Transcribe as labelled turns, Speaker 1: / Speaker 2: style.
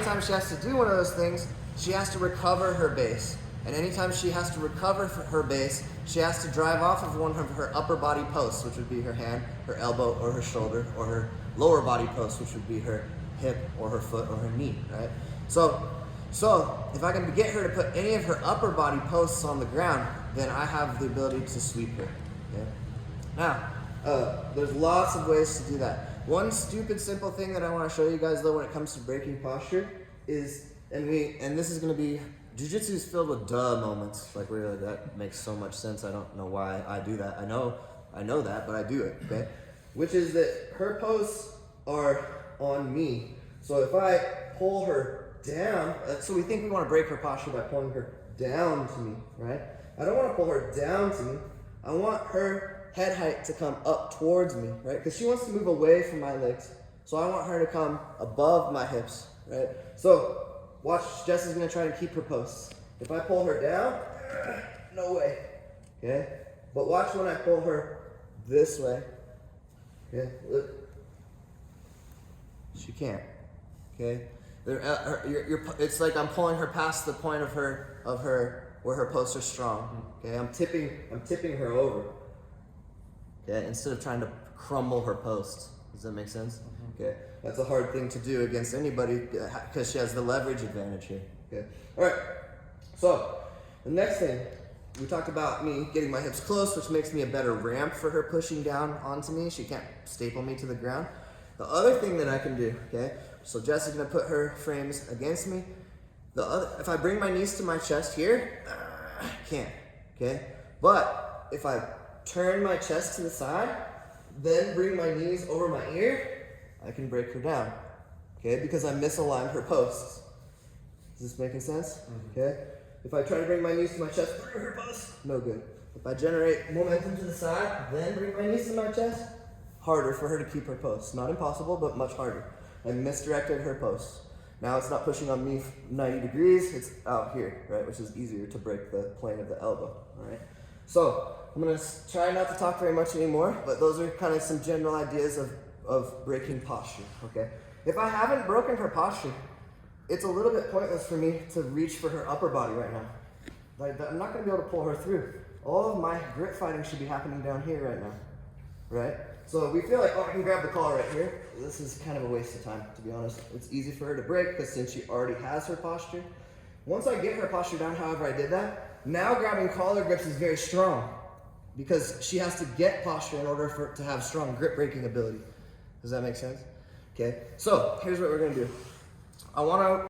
Speaker 1: anytime she has to do one of those things, she has to recover her base. And anytime she has to recover her base, she has to drive off of one of her upper body posts, which would be her hand, her elbow, or her shoulder, or her lower body post, which would be her hip, or her foot, or her knee, right? So if I can get her to put any of her upper body posts on the ground, then I have the ability to sweep her, okay? Now, there's lots of ways to do that. One stupid simple thing that I want to show you guys though when it comes to breaking posture is, and this is going to be, jiu-jitsu is filled with duh moments. Like really, that makes so much sense. I don't know why I do that. I know that, but I do it, okay? Which is that her posts are on me. So if I pull her down, so we think we want to break her posture by pulling her down to me, right? I don't want to pull her down to me. I want her head height to come up towards me, right? Because she wants to move away from my legs. So I want her to come above my hips, right? So watch, Jess is gonna try to keep her posts. If I pull her down, no way, okay? But watch when I pull her this way, okay? Look, she can't, okay? It's like I'm pulling her past the point of her where her posts are strong, okay? I'm tipping her over. Okay, instead of trying to crumble her posts. Does that make sense? Okay, that's a hard thing to do against anybody because she has the leverage advantage here. Okay, all right. So the next thing, we talked about me getting my hips close, which makes me a better ramp for her pushing down onto me. She can't staple me to the ground. The other thing that I can do, okay, so Jess is gonna put her frames against me. If I bring my knees to my chest here, I can't, okay? But if I turn my chest to the side, then bring my knees over my ear, I can break her down, okay? Because I misaligned her posts. Is this making sense? Okay? If I try to bring my knees to my chest, through her posts, no good. If I generate momentum to the side, then bring my knees to my chest, harder for her to keep her posts. Not impossible, but much harder. I misdirected her posts. Now it's not pushing on me 90 degrees, it's out here, right? Which is easier to break the plane of the elbow, all right? So, I'm gonna try not to talk very much anymore, but those are kind of some general ideas of breaking posture, okay? If I haven't broken her posture, it's a little bit pointless for me to reach for her upper body right now. Like, I'm not gonna be able to pull her through. All of my grip fighting should be happening down here right now, right? So we feel like, oh, I can grab the collar right here. This is kind of a waste of time, to be honest. It's easy for her to break because since she already has her posture. Once I get her posture down, however I did that, now grabbing collar grips is very strong because she has to get posture in order for it to have strong grip breaking ability. Does that make sense? Okay, so here's what we're gonna do. I wanna